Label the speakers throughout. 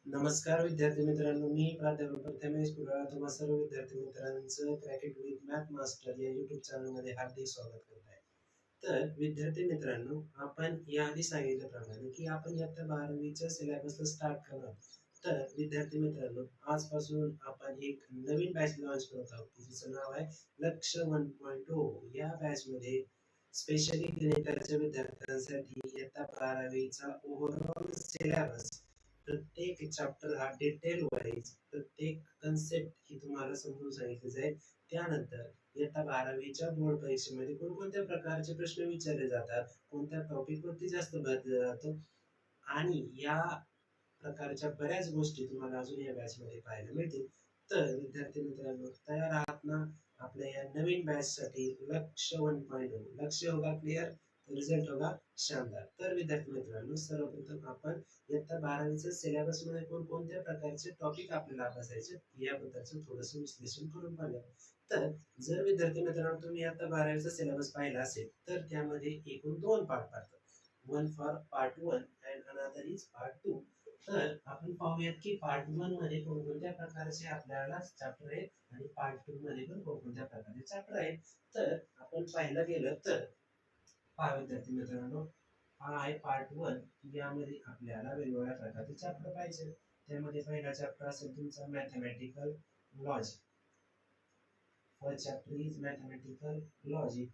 Speaker 1: नमस्कार विद्यार्थी मित्रांनो, मी प्राध्यापक प्रथमेश कुडाळ तुम्हा सर्व विद्यार्थी मित्रांचं क्रॅकेट विथ मॅथ मास्टर या युट्यूब चॅनलमध्ये हार्दिक स्वागत करत आहे. तर विद्यार्थी मित्रांनो, आपण याआधी सांगितल्याप्रमाणे की आपण इयत्ता 12वीच्या सिलेबसला स्टार्ट करणार. तर विद्यार्थी मित्रांनो, आजपासून आपण एक नवीन बॅच लॉन्च करत आहोत, जिचं नाव आहे लक्ष्य 1.0. या बॅचमध्ये स्पेशली गणिताच्या विद्यार्थ्यांसाठी इयत्ता 12वीचा ओव्हरऑल सिलेबस, प्रत्येक चॅप्टर हा डिटेल वाईज प्रत्येक कन्सेप्ट ही तुम्हाला समजून सांगितली जाईल. त्यानंतर इयत्ता 12वीच्या बोर्ड परीक्षेमध्ये कोणकोणत्या प्रकारचे प्रश्न विचारले जातात, कोणत्या टॉपिक वरती जास्त भर दिला जातो आणि या प्रकारच्या बऱ्याच गोष्टी तुम्हाला अजून या बॅच मध्ये पाहायला मिळतील. तर विद्यार्थी मित्रांनो, तयार आहात ना आपल्या या नवीन बॅच साठी? लक्ष्य 1.0. लक्ष्य होगा क्लिअर, रिझल्ट होगा शानदार. तर विद्यार्थी मित्रांनो, सर्वप्रथम आपण इयत्ता 12वीच्या सिलेबस मध्ये कोणकोणत्या प्रकारचे टॉपिक आपल्याला अभ्यासायचे याबद्दलचं थोडंसं विश्लेषण करून पाहूया. तर जर विद्यार्थी मित्रांनो तुम्ही आता 12वीचा सिलेबस पाहिला असेल तर त्यामध्ये एकूण 2 पार्ट पडतात. One for part 1 and another is part 2. तर आपण पाहूयात की पार्ट 1 मध्ये कोणकोणत्या प्रकारचे आपल्याला चॅप्टर आहेत आणि पार्ट 2 मध्ये पण कोणकोणत्या प्रकारचे चॅप्टर आहेत. तर आपण पाहायला गेलं तर पहा विद्यार्थी मित्रांनो, हा आहे पार्ट 1. यामध्ये आपल्याला वेगवेगळ्या प्रकारचे चॅप्टर पाहिजे. त्यामध्ये पहिला चॅप्टर असेल तुमचा mathematical logic. First chapter is mathematical logic.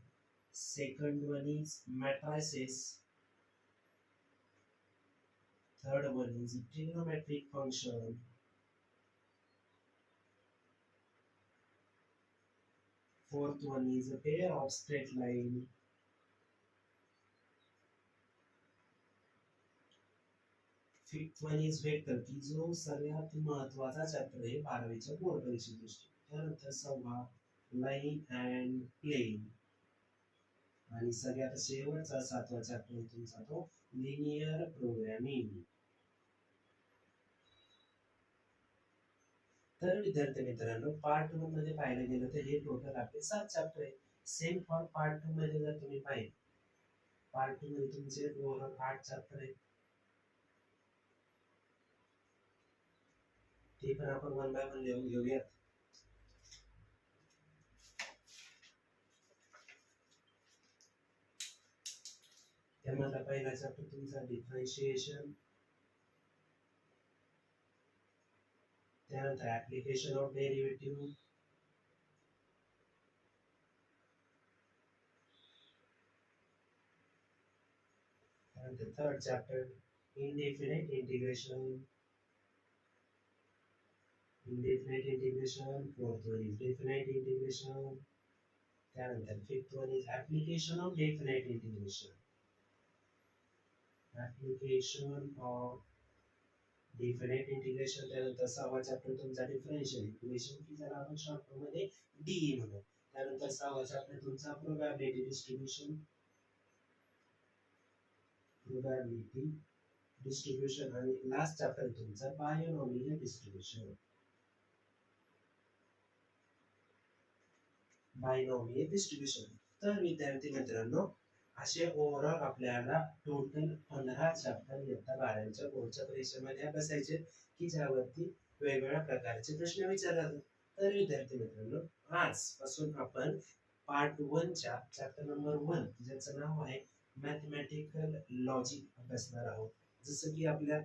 Speaker 1: Second one is matrices. Third one is trigonometric function. Fourth one is a pair of straight line. Fifth one is vector, की जो सगळ्यात महत्वाचा चॅप्टर आहे 12वीच्या बोर्ड परीक्षे दृष्टी. त्यानंतर 6वा लाईन अँड प्लेन. आणि सगळ्यात शेवटचा 7वा चॅप्टर तुमचा तो लिनियर प्रोग्रामिंग. तर विद्यार्थी मित्रांनो, पार्ट 1 मध्ये पाहायला गेलं तर हे टोटल आपले 7 चॅप्टर आहे. सेम फॉर पार्ट 2 मध्ये जर तुम्ही पाहिले, पार्ट 2 मध्ये तुमचे ओव्हरऑल 8 चॅप्टर आहेत. ते पण आपण वन बाय वन लिहून घेऊया. त्यामधला पहिला चॅप्टर तुमचा डिफरन्शिएशन. त्यानंतर ऍप्लिकेशन ऑफ डेरिव्हेटिव्ह. त्यानंतर third chapter indefinite integration. Indefinite integration. Fourth one is definite integration. त्यानंतर fifth one is application of definite integration. Application of definite integration. त्यानंतर 6वा चॅप्टर तुमचा डिफरन्शियल इक्वेशन, की ज्याला आपण शॉर्ट फॉर्म मध्ये DE म्हणू. त्यानंतर 6वा चॅप्टर तुमचा प्रोबॅबिलिटी डिस्ट्रीब्युशन. Probability distribution. आणि लास्ट चॅप्टर तुमचा बायनॉमियल डिस्ट्रीब्युशन. Binomial distribution. तर विद्यार्थी मित्रांनो, असे ओव्हरऑल आपल्याला टोटल 15 चॅप्टर इयत्ता 12वीच्या बोर्डच्या परीक्षेमध्ये अभ्यासायचे, की ज्यावरती वेगवेगळ्या प्रकारचे प्रश्न विचारले जातात. तर विद्यार्थी मित्रांनो, आजपासून आपण पार्ट 1 च्या चॅप्टर नंबर 1 ज्याचं नाव आहे मॅथमॅटिकल लॉजिक अभ्यासणार आहोत. जसं की आपल्या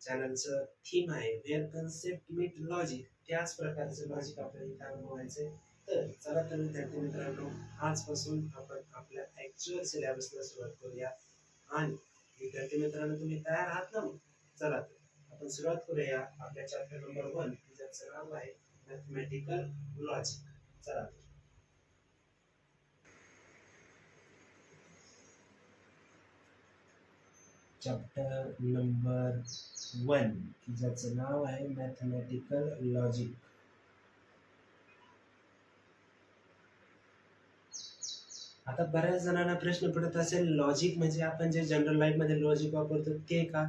Speaker 1: चॅनलचं थीम आहे वेअर कन्सेप्ट मीट लॉजिक, त्याच प्रकारचं लॉजिक आपल्याला इथे अनुभवायचंय. तर चला तर विद्यार्थी मित्रांनो, आजपासून आपण आपल्या ऍक्च्युअल सिलेबसला सुरुवात करूया. आणि विद्यार्थी मित्रांनो, तुम्ही तयार आहात ना? चला तर आपण सुरुवात करूया आपल्या चॅप्टर नंबर 1 ज्याचं नाव आहे मॅथमॅटिकल लॉजिक. चला. चॅप्टर नंबर 1 ज्याचं नाव आहे मॅथमॅटिकल लॉजिक. आता बऱ्याच जणांना प्रश्न पडत असेल, लॉजिक म्हणजे आपण जे जनरल लाईफ मध्ये लॉजिक वापरतो ते का?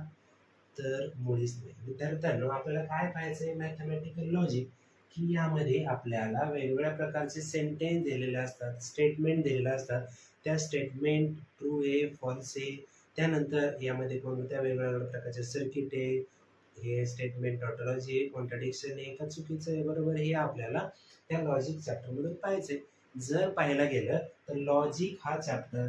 Speaker 1: तर मुळीच नाही. विद्यार्थ्यांनो, आपल्याला काय पाहायचंय मॅथमॅटिकल लॉजिक, की यामध्ये आपल्याला वेगवेगळ्या प्रकारचे सेंटेन्स दिलेले असतात, स्टेटमेंट दिलेले असतात. त्या स्टेटमेंट ट्रू आहे, फॉल्स आहे. त्यानंतर यामध्ये कोणत्या वेगवेगळ्या प्रकारचे सर्किट आहे, हे स्टेटमेंट टॉटॉलॉजी कॉन्ट्राडिक्शन आहे का चुकीचं आहे बरोबर हे आपल्याला त्या लॉजिक चॅप्टर मधून पाहायचंय. जर पाहायला गेलं तर लॉजिक हा चॅप्टर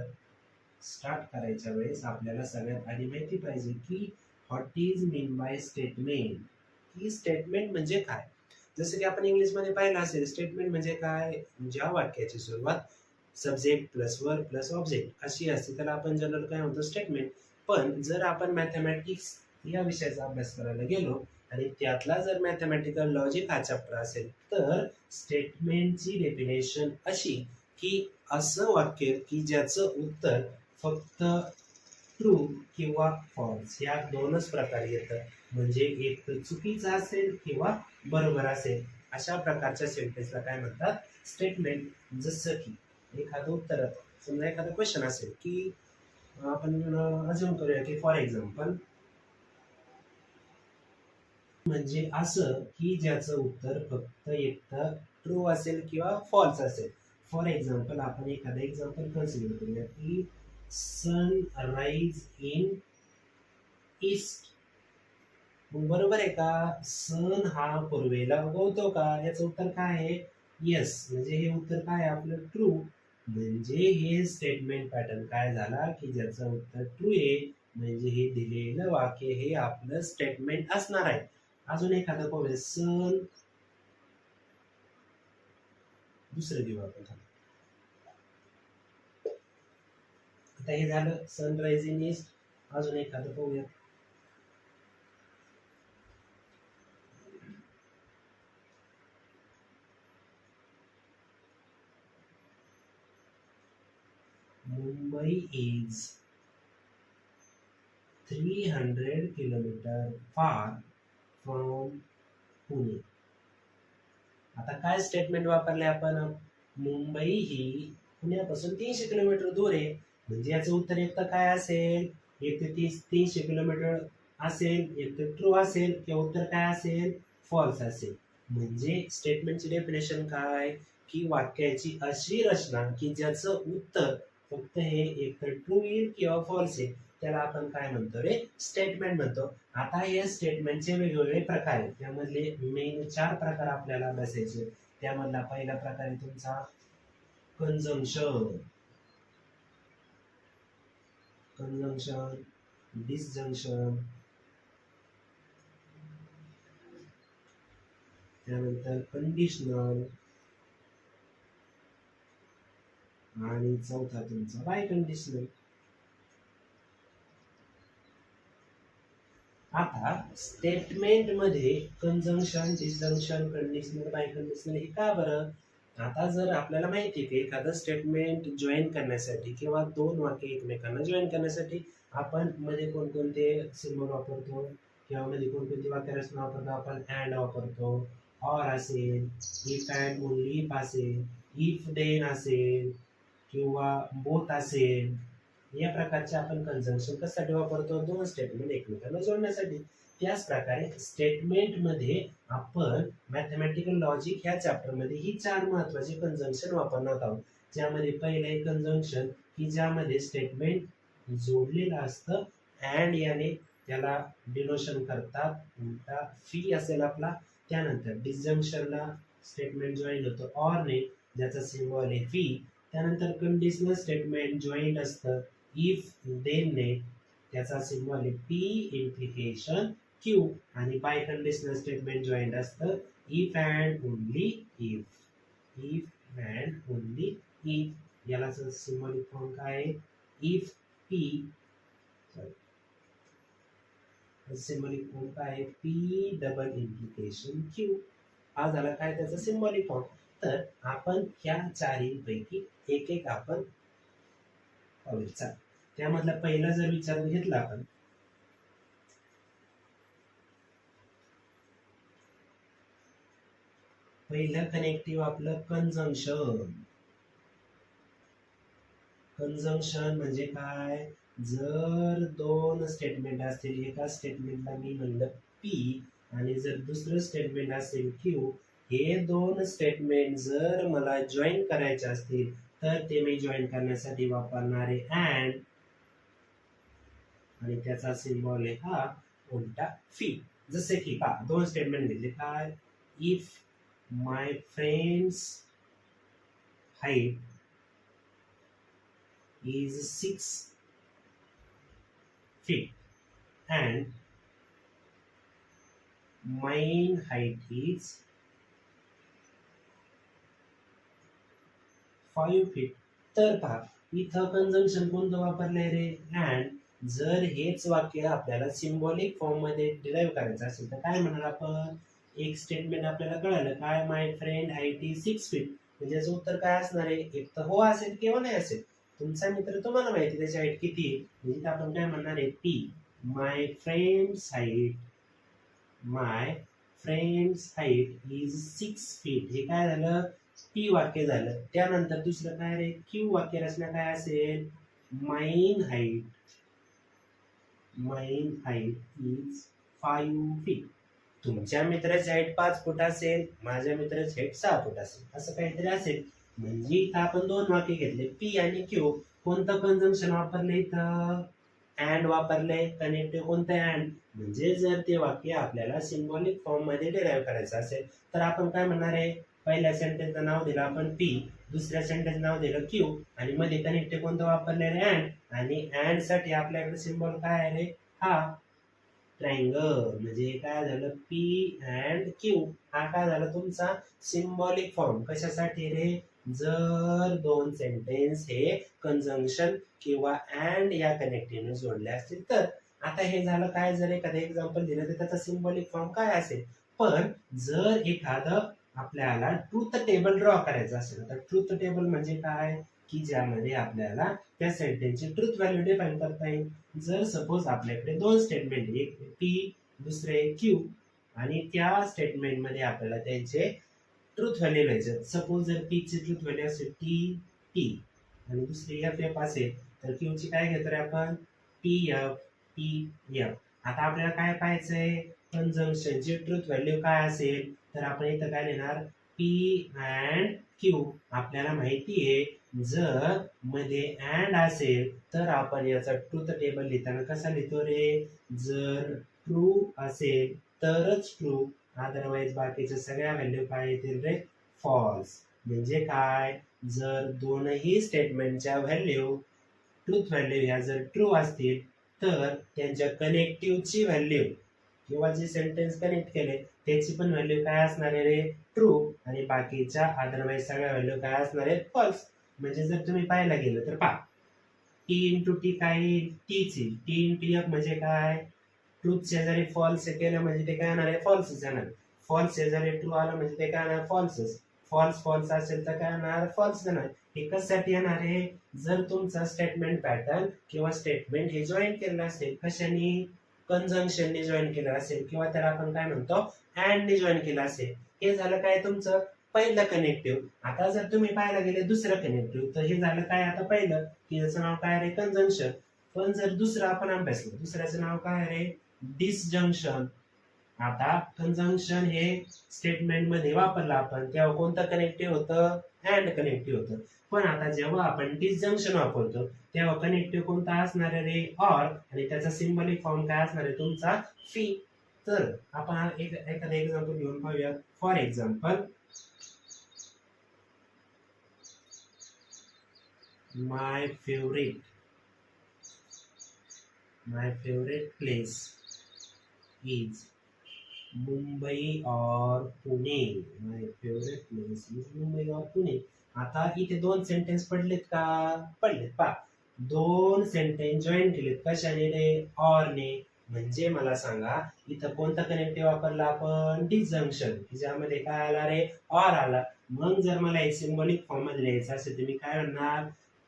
Speaker 1: स्टार्ट करायच्या वेळेस आपल्याला सगळ्यात आधी माहिती पाहिजे की what is mean by statement. की स्टेटमेंट म्हणजे काय. जसं की आपण इंग्लिशमध्ये पाहिलं असेल स्टेटमेंट म्हणजे काय, ज्या वाक्याची सुरुवात subject plus verb plus object अशी असते त्याला आपण जनरल काय म्हणतो स्टेटमेंट. पण जर आपण मॅथमॅटिक्स या विषयाचा अभ्यास करायला गेलो आणि त्यातला जर मॅथमॅटिकल लॉजिक हा चॅप्टर असेल तर स्टेटमेंटची डेफिनेशन अशी की असं वाक्य की ज्याचं उत्तर फक्त ट्रू किंवा फॉल्स या दोनच प्रकारे येतं. म्हणजे एक तर चुकीचा असेल किंवा बरोबर असेल अशा प्रकारच्या सेंटेन्सला काय म्हणतात स्टेटमेंट. जसं की एखादं उत्तर समजा एखादा क्वेश्चन असेल की आपण अज्युम करूया की फॉर एक्झाम्पल म्हणजे असं की ज्याचं उत्तर फक्त एकतर ट्रू असेल किंवा फॉल्स असेल. फॉर एक्झाम्पल आपण एखादं एक्झाम्पल कन्सिडर करूया की सन राईज इन ईस्ट. बरोबर आहे का, सन हा पूर्वेला उगवतो का, याचं उत्तर काय आहे येस. म्हणजे हे उत्तर काय आहे आपलं ट्रू. म्हणजे हे स्टेटमेंट पॅटर्न काय झाला की ज्याचं उत्तर ट्रू आहे म्हणजे हे दिलेलं वाक्य हे आपलं स्टेटमेंट असणार आहे. अजून एखादं पाहूया सन दुसरं घेऊ आपण. आता हे झालं सनराइज इन ईस्ट. अजून एखादं पाहूया Mumbai is 300 kilometre far from Pune. आता काय स्टेटमेंट वापरले आपण, मुंबई ही पुण्यापासून 300 किलोमीटर दूर आहे. म्हणजे याचं उत्तर एक तर काय असेल, एक तर 300 किलोमीटर असेल, एक तर ट्रू असेल किंवा उत्तर काय असेल फॉल्स असेल. म्हणजे स्टेटमेंटची डेफिनेशन काय की वाक्याची अशी रचना की ज्याचं उत्तर फक्त हे एक तर ट्रू येईल किंवा फॉल्स येईल त्याला आपण काय म्हणतो रे स्टेटमेंट म्हणतो. आता या स्टेटमेंटचे वेगवेगळे प्रकार आहेत. त्यामधले मेन 4 प्रकार आपल्याला अभ्यासायचे. त्यामधला पहिला प्रकार आहे तुमचा कंजंक्शन, डिसजंक्शन, त्यानंतर कंडिशनल आणि चौथा तुमचा बाय कंडिशनल. आता स्टेटमेंट मध्ये conjunction, disjunction, conditional, biconditional हे का बरं. आता जर आपल्याला माहिती आहे की एखादं स्टेटमेंट जॉईन करण्यासाठी किंवा दोन वाक्य एकमेकांना जॉईन करण्यासाठी आपण मध्ये कोणकोणते सिम्बॉल वापरतो किंवा मध्ये कोणकोणती वाक्यरचना वापरतो. आपण अँड वापरतो, ऑर असेल, इफ अँड ओनली इफ असेल, इफ देन असेल किंवा बोथ असेल. या प्रकारचे आपण कंजंक्शन कशासाठी वापरतो, दोन स्टेटमेंट एकमेकांना जोडण्यासाठी. त्याच प्रकारे स्टेटमेंट मध्ये आपण मॅथमॅटिकल लॉजिक ह्या चॅप्टर मध्ये ही 4 महत्वाचे कंजंक्शन वापरणार आहोत. ज्यामध्ये पहिलं आहे कंजंक्शन की ज्यामध्ये स्टेटमेंट जोडलेलं असतं अँड याने त्याला डिनोशन करतात, उलटा फी असेल आपला. त्यानंतर डिसजंक्शनला स्टेटमेंट जॉईन होतं ऑर ने ज्याचा सिम्बॉल आहे फी. त्यानंतर कंडिशनल स्टेटमेंट जॉईंट असतं इफ देन ने त्याचा सिम्बॉल आहे पी इम्प्लिकेशन क्यू. आणि बाय कंडिशनल स्टेटमेंट जॉईंट असतं if and only if, if and only if. याला सिम्बॉलिक फॉर्म काय आहे इफ पी, सिम्बॉलिक फॉर्म काय आहे पी डबल इम्प्लिकेशन क्यू. हा झाला काय त्याचा सिम्बॉलिक फॉर्म. तर आपण ह्या चारींपैकी एक एक आपण पाहूया. त्यामधला पहिला जर विचारून घेतला आपण, पहिलं कनेक्टिव्ह आपलं कंजंक्शन. कंजंक्शन म्हणजे काय, जर दोन स्टेटमेंट असतील, एका स्टेटमेंटला मी म्हणलं पी आणि जर दुसरं स्टेटमेंट असेल क्यू, हे दोन स्टेटमेंट जर मला जॉईन करायचे असतील तर ते मी जॉईन करण्यासाठी वापरणारे अँड आणि त्याचा सिम्बॉल आहे हा उलटा फी. जसे की का दोन स्टेटमेंट दिले काय, if my friends height is 6 feet and mine height is 5 feet. तर पहा इथं कंजंक्शन कोणतं वापरलंय रे, अँड. जर हेच वाक्य आपल्याला सिम्बॉलिक फॉर्म मध्ये डिराईव्ह करायचं असेल तर काय म्हणणार आपण, एक स्टेटमेंट आपल्याला कळालं काय, माय फ्रेंड हाईट इज 6 feet, म्हणजे याचं उत्तर काय असणार आहे, एक तर हो असेल किंवा नाही असेल. तुमचा मित्र तुम्हाला माहिती त्याची हाईट किती आहे, म्हणजे आपण काय म्हणणार आहे, P. My friends height is 6 feet. हे काय झालं, पी वाक्य झालं. त्यानंतर दुसरं काय रे, क्यू वाक्य रचना काय असेल, माइन हाईट इज 5 feet. तुमच्या मित्राची हाईट 5 फूट असेल, माझ्या मित्राची हाईट 6 फूट असेल, असं काहीतरी असेल. म्हणजे इथं आपण दोन वाक्य घेतले, पी आणि क्यू. कोणतं कंजंक्शन वापरले इथं, अँड वापरले. कनेक्टिव्ह कोणतं, अँड. म्हणजे जर ते वाक्य आपल्याला सिम्बॉलिक फॉर्म मध्ये डिराईव्ह करायचं असेल तर आपण काय म्हणणार आहे, पहिल्या सेंटेन्सचं नाव दिलं आपण पी, दुसऱ्या सेंटेन्स नाव दिलं क्यू, आणि मध्ये कनेक्टिव्ह कोणतं वापरलेलं, अँड. आणि अँड साठी आपल्याकडे सिम्बॉल काय आहे, हा ट्रायंगल. म्हणजे काय झालं, पी अँड क्यू. हा काय झाला तुमचा सिम्बॉलिक फॉर्म. कशासाठी रे, जर दोन सेंटेन्स हे कंजंक्शन किंवा अँड या कनेक्टिव्हने जोडले असतील तर. आता हे झालं काय, जर एखादं एक्झाम्पल दिलं तर त्याचा सिम्बॉलिक फॉर्म काय असेल. पण जर एखादं आपल्याला ट्रूथ टेबल ड्रॉ करायचं असेल तर ट्रूथ टेबल म्हणजे काय, की ज्यामध्ये आपल्याला त्या सेंटेन्सची ट्रूथ व्हॅल्यू डिफाईन करता येईल. जर सपोज आपल्याकडे दोन स्टेटमेंट, एक पी दुसरे क्यू, आणि त्या स्टेटमेंट मध्ये आपल्याला त्यांचे ट्रूथ व्हॅल्यू लिहायचं. सपोज जर पी ची ट्रूथ व्हॅल्यू असेल टी आणि दुसरी एफ असेल तर क्यू ची काय घेतो रे आपण, टी एफ. आता आपल्याला काय पाहायचंय, कंजंक्शनची ट्रूथ व्हॅल्यू काय असेल, तर आपण इथं काय लिहिणार, पी अँड क्यू. आपल्याला माहिती आहे जर मध्ये अँड असेल तर आपण याचा ट्रूथ टेबल लिहिताना कसा लिहितो रे, जर ट्रू असेल तरच ट्रू, अदरवाईज बाकीच्या सगळ्या व्हॅल्यू काय येतील रे, फॉल्स. म्हणजे काय, जर दोनही स्टेटमेंटच्या व्हॅल्यू ट्रूथ व्हॅल्यू ह्या जर ट्रू असतील तर त्यांच्या कनेक्टिव्हची व्हॅल्यू किंवा जे सेंटेन्स कनेक्ट केले त्याची पण व्हॅल्यू काय असणार आहे रे, ट्रू, आणि बाकीच्या अदरवाईज सगळ्या व्हॅल्यू काय असणार आहे, फॉल्स. म्हणजे जर तुम्ही पाहायला गेलं तर पहा, टी इंटू टी काय, टी इंटू एफ म्हणजे काय, ट्रूथ शेजारी फॉल्स केलं म्हणजे ते काय येणार आहे, फॉल्सच येणार. फॉल्स शेजारी ट्रू आलं म्हणजे ते काय येणार, फॉल्सच. फॉल्स असेल तर काय येणार, फॉल्स येणार. हे कशासाठी येणार आहे, जर तुमचा स्टेटमेंट पॅटर्न किंवा स्टेटमेंट हे जॉईन केलेलं असेल, कशाने, कंजंक्शनने जॉईन केलं असेल, किंवा त्याला आपण काय म्हणतो, अँडने जॉईन केलं असेल. हे झालं काय तुमचं पहिलं कनेक्टिव्ह. आता जर तुम्ही पाहायला गेले दुसरं कनेक्टिव्ह, तर हे झालं काय आता पहिलं, की याचं नाव काय रे, कंजंक्शन. पण जर दुसरं आपण अभ्यास केलं, दुसऱ्याचं नाव काय रे, डिसजंक्शन. आता कंजंक्शन हे स्टेटमेंट मध्ये वापरलं आपण तेव्हा कोणतं कनेक्टिव्ह होतं, अँड कनेक्टिव्ह होतं. पण आता जेव्हा आपण डिसजंक्शन वापरतो तेव्हा कनेक्टिव्ह कोणता असणार आहे रे, ऑर, आणि त्याचा सिम्बॉलिक फॉर्म काय असणार आहे तुमचा, फी. तर आपण एखादं एक्झाम्पल घेऊन पाहूया. For example, my favourite place is Mumbai और पुणे. माय फेवरेट प्लेस इज मुंबई और पुणे. आता इथे दोन सेंटेन्स पडलेत का, पडलेत. पा दोन सेंटेन्स जॉईन केलेत कशाने रे, ऑर ने. म्हणजे मला सांगा इथं कोणता कनेक्टिव्ह वापरला आपण, डिसजंक्शन, ज्यामध्ये काय आला रे, ऑर आला. मग जर मला एक सिम्बॉलिक फॉर्म मध्ये लिहायचं असेल तर मी काय म्हणणार,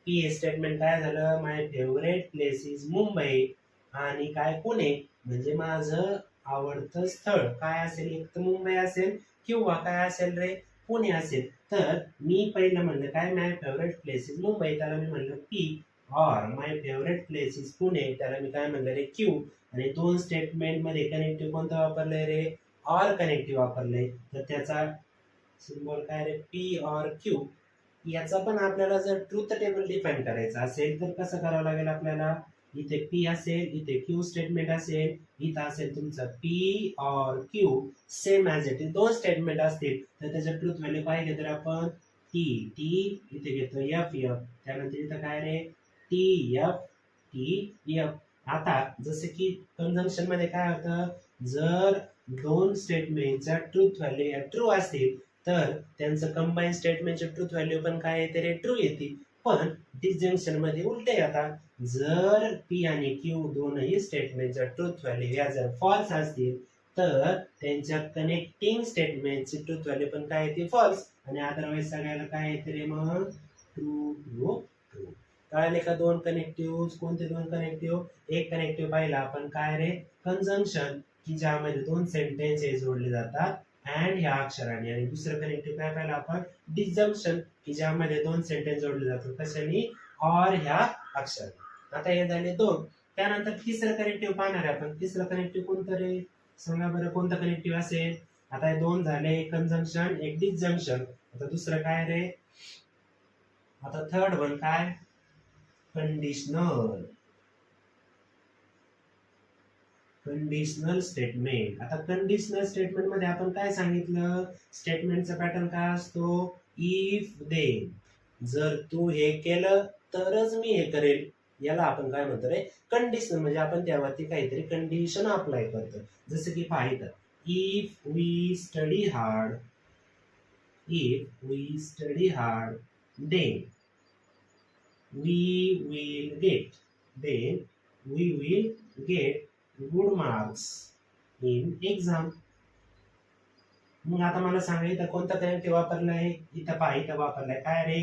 Speaker 1: पी स्टेटमेंट काय झालं, माय फेवरेट प्लेस इज मुंबई आणि काय पुणे, म्हणजे माझं आवडतं स्थळ काय असेल, एक तर मुंबई असेल किंवा काय असेल रे, पुणे असेल. तर मी पहिलं म्हणलं काय, माय फेवरेट प्लेस इज मुंबई, त्याला मी म्हणलं P. Or my favourite place is Pune, त्याला मी काय म्हणलं रे, क्यू. आणि दोन स्टेटमेंट मध्ये कनेक्टिव्ह कोणतं वापरलंय रे, ऑर कनेक्टिव्ह वापरलंय, तर त्याचा सिम्बॉल काय रे, पी ऑर क्यू. याचा पण आपल्याला जर ट्रूथ टेबल डिफाईन करायचा असेल तर कसं करावं लागेल आपल्याला, इथे पी असेल, इथे क्यू स्टेटमेंट असेल, इथं असेल तुमचं पी और Q same as it is दोन स्टेटमेंट असतील तर त्याचं ट्रूथ व्हॅल्यू काय घेतो आपण टी टी इथे घेतो एफ एफ त्यानंतर इथं काय रे टी एफ. आता जसं की कंजंक्शन मध्ये काय होतं जर दोन स्टेटमेंटचा ट्रूथ व्हॅल्यू ट्रू असतील तर त्यांचं कंबाईन स्टेटमेंटचे ट्रूथ व्हॅल्यू पण काय येते रे ट्रू येते. पण डिसजंक्शन मध्ये उलटे आता जर पी आणि क्यू दोनही स्टेटमेंटचा ट्रूथ व्हॅल्यू या जर फॉल्स असतील तर त्यांच्या कनेक्टिंग स्टेटमेंटची ट्रूथ व्हॅल्यू पण काय येते फॉल्स आणि अदरवाईज सगळ्याला काय येते रे मग ट्रू ट्रू ट्रू. कळाले का दोन कनेक्टिव्ह कोणते दोन कनेक्टिव्ह एक कनेक्टिव्ह पाहिला आपण काय रे कंजंक्शन की ज्यामध्ये दोन सेंटेन्स जोडले जातात अँड ह्या अक्षराने आणि दुसरं कनेक्टिव्ह काय पाहिलं आपण डिसजंक्शन की ज्यामध्ये दोन सेंटेन्स जोडले जातात कशाने और ह्या अक्षराने. आता हे झाले दोन. त्यानंतर तिसरं कनेक्टिव्ह पाहणार आहे आपण. तिसरं कनेक्टिव्ह कोणतं रे सांगा बरं कोणतं कनेक्टिव्ह असेल. आता हे दोन झाले एक कंजंक्शन एक डिसजंक्शन. आता दुसरं काय रे आता थर्ड वन काय कंडिशनल कंडिशनल स्टेटमेंट. आता कंडिशनल स्टेटमेंट मध्ये आपण काय सांगितलं स्टेटमेंटचा पॅटर्न काय असतो इफ देन जर तू हे केलं तरच मी हे करेल याला आपण काय म्हणतो रे कंडिशनल म्हणजे आपण त्यावरती काहीतरी कंडिशन अप्लाय करतो. जसं की पाहिलं if we study hard then we will get good marks in exam. मग आता मला सांगा इथं कोणता कनेक्टिव्ह वापरलाय इथं पहा इथं वापरलाय काय रे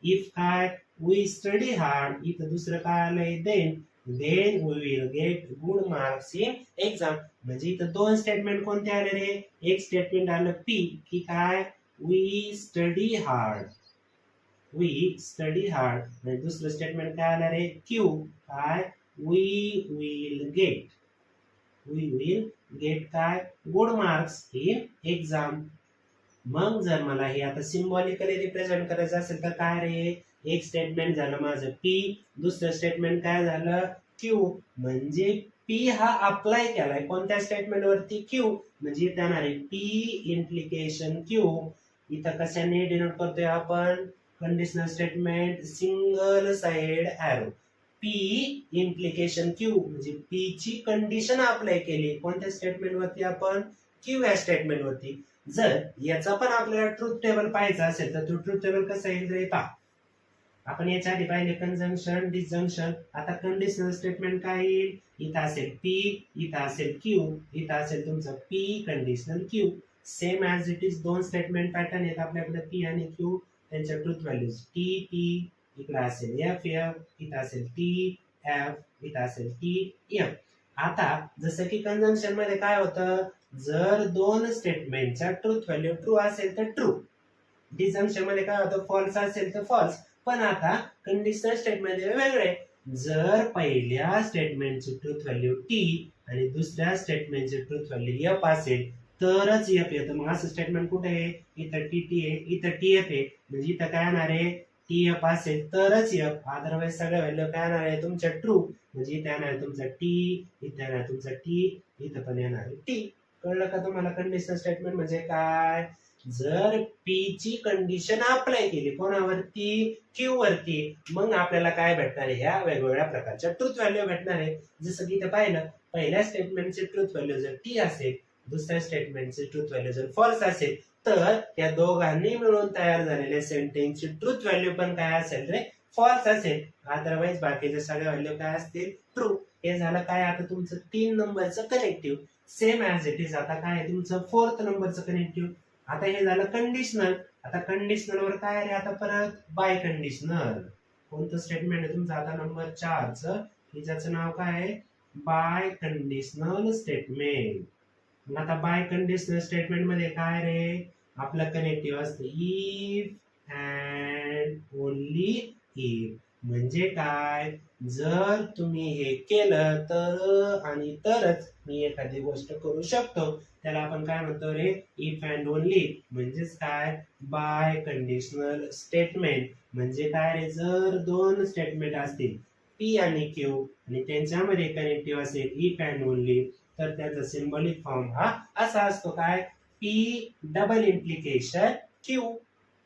Speaker 1: इफ काय वी स्टडी हार्ड इथं दुसरं काय आलंय then we will get good marks in exam. म्हणजे इथं दोन स्टेटमेंट कोणते आले रे एक स्टेटमेंट आलं पी की काय वी स्टडी हार्ड आणि दुसरं स्टेटमेंट काय आलं रे क्यू काय वी विल गेट काय गुड मार्क्स इन एक्झाम. मग जर मला हे आता सिम्बॉलिकली रिप्रेझेंट करायचं असेल तर काय रे एक स्टेटमेंट झालं माझं पी दुसरं स्टेटमेंट काय झालं क्यू म्हणजे पी हा अप्लाय केलाय कोणत्या स्टेटमेंट वरती क्यू म्हणजे इथे येणार आहे पी इम्प्लिकेशन क्यू. इथं कशाने डिनोट करतोय आपण conditional statement single side arrow P implication Q म्हणजे पी ची कंडिशन अप्लाय केली कोणत्या स्टेटमेंट वरती आपण क्यू या स्टेटमेंट वरती. जर याचा पण आपल्याला ट्रूथ टेबल पाहायचा असेल तर तो ट्रूथ टेबल कसा येईल रे पहा आपण याच्या आधी पाहिले कंजंक्शन डिसजंक्शन. आता कंडिशनल स्टेटमेंट काय येईल इथं असेल पी इथं असेल क्यू इथं असेल तुमचं P conditional Q same as it is दोन स्टेटमेंट पॅटर्न आहेत आपल्याकडे पी आणि क्यू त्यांच्या ट्रूथ व्हॅल्यूज टी इकडे असेल एफ इथं असेल टी एफ इथं असेल टी एफ. आता जसं की कंजंक्शन मध्ये काय होतं जर दोन स्टेटमेंटचा ट्रूथ व्हॅल्यू ट्रू असेल तर ट्रू डिसजंक्शन मध्ये काय होतं फॉल्स असेल तर फॉल्स. पण आता कंडिशनल स्टेटमेंट वेगळे जर पहिल्या स्टेटमेंटची ट्रूथ व्हॅल्यू टी आणि दुसऱ्या स्टेटमेंटची ट्रूथ व्हॅल्यू एफ असेल तरच एफ येतं. मग असं स्टेटमेंट कुठे आहे इथं टी आहे इथं टी एफ आहे म्हणजे इथं काय येणार आहे टी एफ असेल तरच एफ अदरवाईज सगळ्या व्हॅल्यू काय येणार आहे तुमच्या ट्रू म्हणजे इथे येणार आहे तुमचा टी इथे येणार आहे तुमचा टी इथं पण येणार आहे टी. कळलं का तुम्हाला कंडिशनल स्टेटमेंट म्हणजे काय जर पी ची कंडिशन अप्लाय केली कोणावरती क्यू वरती मग आपल्याला काय भेटणार आहे ह्या वेगवेगळ्या प्रकारच्या ट्रूथ व्हॅल्यू भेटणार आहे. जसं की इथे पाहिलं पहिल्या स्टेटमेंटचे ट्रूथ व्हॅल्यू जर टी असेल दुसऱ्या स्टेटमेंटचे ट्रूथ व्हॅल्यू जर फॉल्स असेल तर या दोघांनी मिळून तयार झालेल्या सेंटेन्सची ट्रूथ व्हॅल्यू पण काय असेल रे फॉल्स असेल अदरवाईज बाकीच्या सगळ्या व्हॅल्यू काय असतील ट्रू. हे झालं काय आता तुमचं 3 नंबरचं connective same as it is. आता काय तुमचं 4th नंबरचं कनेक्टिव्ह. आता हे झालं कंडिशनल. आता कंडिशनल वर काय रे आता परत बाय कंडिशनल कोणतं स्टेटमेंट आहे तुमचं आता नंबर 4चं की ज्याचं नाव काय आहे बाय कंडिशनल स्टेटमेंट. मग आता बाय कंडिशनल स्टेटमेंट मध्ये काय रे आपलं कनेक्टिव्ह असतं इफ अँड ओनली इफ म्हणजे काय जर तुम्ही हे केलं तर आणि तरच मी एखादी गोष्ट करू शकतो त्याला आपण काय म्हणतो रे इफ अँड ओनली म्हणजेच काय बाय कंडिशनल स्टेटमेंट. म्हणजे काय रे जर दोन स्टेटमेंट असतील पी आणि क्यू आणि त्यांच्यामध्ये कनेक्टिव्ह असेल इफ अँड ओनली, तर त्याचा सिंबॉलिक फॉर्म हा असा असतो काय, P double implication Q.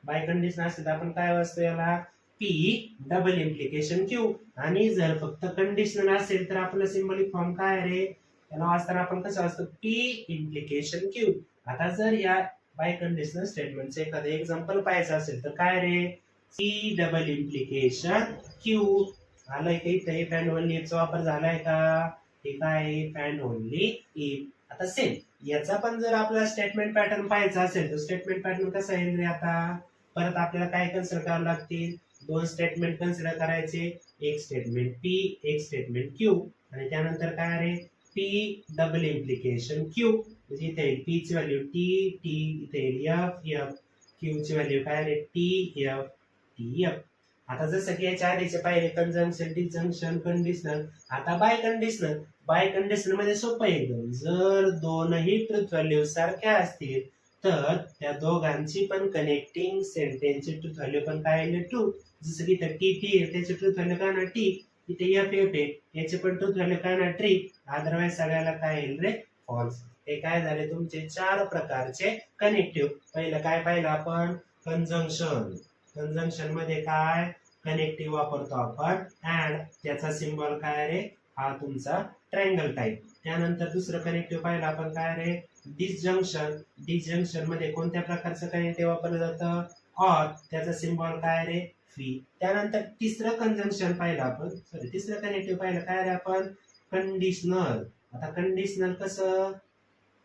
Speaker 1: Bi condition असेल तर आपण काय वाचतो याला, पी डबल इम्प्लिकेशन क्यू. आणि जर फक्त कंडिशनल असेल तर आपलं सिंबॉलिक फॉर्म काय रे, त्याला वाचताना आपण कसं वाचतो, पी इम्प्लिकेशन क्यू. आता जर या बाय कंडिशनल स्टेटमेंटचे एखादं एक्झाम्पल पाहायचं असेल तर काय रे, पी डबल इम्प्लिकेशन क्यू. आलंय का इथे इफ अँड ओनली इफचा वापर झालाय का, हे काय इफ अँड ओनली इफ. आता सेम याचा पण जर आपल्याला स्टेटमेंट पॅटर्न पाहायचा असेल तर स्टेटमेंट पॅटर्न कसा येईल रे, आता परत आपल्याला काय कन्सिडर करावं लागतील, दोन स्टेटमेंट कन्सिडर करायचे, एक स्टेटमेंट पी एक स्टेटमेंट क्यू. आणि त्यानंतर काय रे, पी डबल इम्प्लिकेशन क्यू. म्हणजे इथे पी ची व्हॅल्यू टी टी, इथे एफ एफ, क्यू ची व्हॅल्यू काय रे, टी एफ टी एफ. आता जसं की याच्या आधीचे पाहिले कंजंक्शन डिसजंक्शन कंडिशनल, आता बाय कंडिशनल. बाय कंडिशनल मध्ये सोपं आहे एकदम, जर दोनही ट्रुथ व्हॅल्यू सारख्या असतील तर त्या दोघांची पण कनेक्टिंग सेंटेन्सची ट्रुथ व्हॅल्यू पण काय आहे, ट्रू. जसं की इथे टी टी आहे त्याची ट्रुथ व्हॅल्यू काय ना टी, इथे एफ एफ आहे याची पण ट्रुथ व्हॅल्यू काय ना ट्री. अदरवाइज सगळ्याला काय येईल रे, फॉल्स. हे काय झाले तुमचे चार प्रकारचे कनेक्टिव्ह. पहिलं काय पाहिलं आपण, कंजंक्शन. कंजंक्शन मध्ये काय कनेक्टिव्ह वापरतो आपण अँड, त्याचा सिम्बॉल काय रे, हा तुमचा ट्रायंगल टाइप. त्यानंतर दुसरं कनेक्टिव्ह पाहिलं आपण काय रे, डिसजंक्शन. डिसजंक्शन मध्ये कोणत्या प्रकारचं कनेक्टिव्ह वापरलं जातं, ऑर, त्याचा सिम्बॉल काय रे, फी. त्यानंतर तिसरं कंजंक्शन पाहिलं आपण, तिसरं कनेक्टिव्ह पाहिलं काय रे आपण, कंडिशनल. आता कंडिशनल कसं,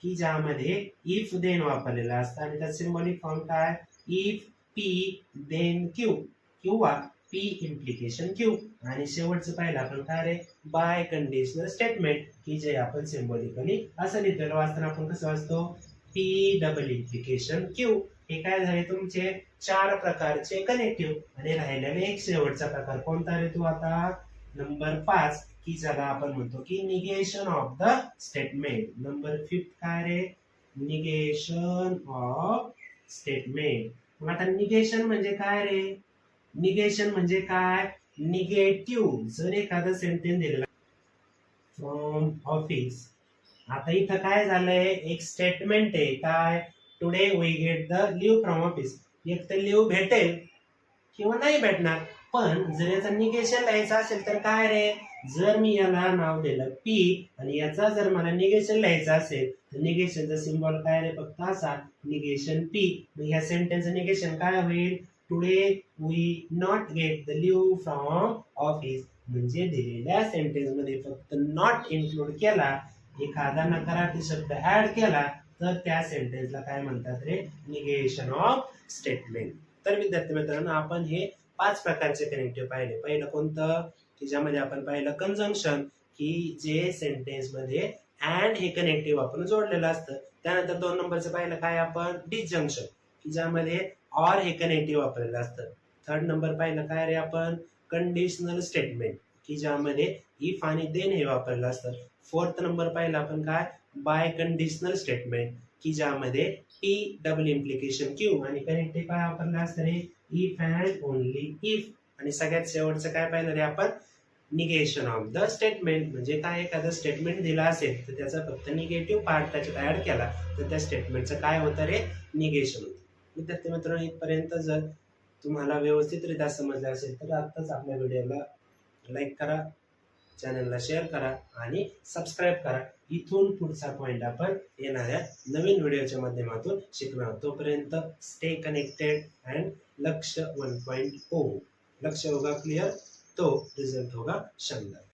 Speaker 1: की ज्यामध्ये इफ देन वापरलेलं असतं आणि त्याचा सिम्बॉलिक फॉर्म काय, इफ पी देन क्यू किंवा पी इम्प्लिकेशन क्यू. आणि शेवटचं पाहिलं आपण काय रे, बाय कंडिशनल स्टेटमेंट, की जे आपण सिम्बॉलिकली असं लिहिलेलं वाचताना आपण कसं वाचतो, पी डबल इम्प्लिकेशन क्यू. हे काय झाले तुमचे चार प्रकारचे कनेक्टिव्ह. आणि राहिलेले एक शेवटचा प्रकार कोणता रे, तू आता नंबर 5, की ज्याला आपण म्हणतो की negation of the statement. Number 5 काय रे, निगेशन ऑफ स्टेटमेंट. मग आता निगेशन म्हणजे काय रे, निगेशन म्हणजे काय, निगेटिव्ह. जर एखादं सेंटेन्स दिलेलं फ्रॉम ऑफिस, आता इथं काय झालंय, एक स्टेटमेंट आहे काय, today we get the leave from office. एक तर लिव्ह भेटेल किंवा नाही भेटणार. पण जर याचं निगेशन लिहायचं असेल तर काय रे, जर मी याला नाव दिलं पी आणि याचा जर मला निगेशन लिहायचं असेल तर निगेशनचा सिम्बॉल काय रे, फक्त असा निगेशन पी. मग या सेंटेन्सचं निगेशन काय होईल, today we not get the leave from office. म्हणजे दिलेल्या सेंटेन्स मध्ये फक्त नॉट इन्क्लूड केला, एखादा नकारार्थी शब्द ऍड केला तर त्या सेंटेन्सला काय म्हणतात रे, निगेशन ऑफ स्टेटमेंट. तर विद्यार्थी मित्रांनो, आपण हे 5 प्रकारचे कनेक्टिव्ह पाहिले. पहिलं कोणतं, की ज्यामध्ये आपण पाहिलं कंजंक्शन, की जे सेंटेन्स मध्ये अँड हे कनेक्टिव्ह आपण जोडलेलं असतं. त्यानंतर 2 नंबरचं पाहिलं काय आपण, डिसजंक्शन, की ज्यामध्ये ऑर हे कनेक्टिव्ह वापरलेलं असतं. 3rd नंबर पाहिलं काय रे आपण, कंडिशनल स्टेटमेंट, की ज्यामध्ये इफ आणि देन हे वापरलं असतं. 4th नंबर पाहिलं आपण काय, बाय कंडिशनल स्टेटमेंट, की ज्यामध्ये पी डबल इम्प्लिकेशन क्यू आणि कनेक्टिव्ह काय वापरलं असतं रे, इफ अँड ओनली इफ. आणि सगळ्यात शेवटचं काय पाहिलं रे आपण, निगेशन ऑफ द स्टेटमेंट. म्हणजे काय, एखादं स्टेटमेंट दिलं असेल तर त्याचा फक्त निगेटिव्ह पार्ट त्याच्यात ऍड केला तर त्या स्टेटमेंटचं काय होतं रे, निगेशन होतं. विद्यार्थी मित्रांनो, इथपर्यंत जर तुम्हाला व्यवस्थितरित्या समजलं असेल तर आत्ताच आपल्या व्हिडिओला लाईक करा, चॅनलला शेअर करा आणि सबस्क्राईब करा. इथून पुढचा पॉइंट आपण येणाऱ्या नवीन व्हिडिओच्या माध्यमातून शिकणार. तोपर्यंत स्टे कनेक्टेड अँड लक्ष्य 1.0. लक्ष्य होगा क्लियर तो रिजल्ट होगा शानदार.